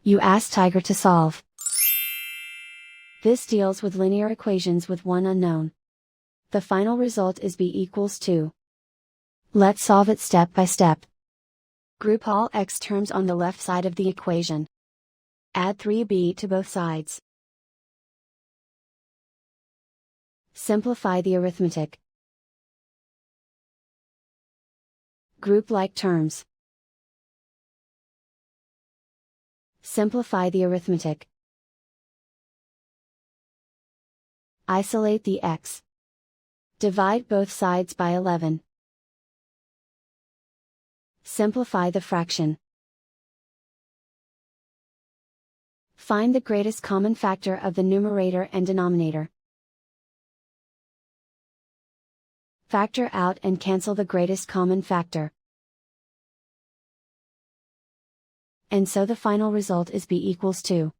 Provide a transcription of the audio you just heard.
You ask Tiger to solve. This deals with linear equations with one unknown. The final result is b equals 2. Let's solve it step by step. Group all x terms on the left side of the equation. Add 3b to both sides. Simplify the arithmetic. Group like terms. Simplify the arithmetic. Isolate the x. Divide both sides by 11. Simplify the fraction. Find the greatest common factor of the numerator and denominator. Factor out and cancel the greatest common factor. And so the final result is b equals 2.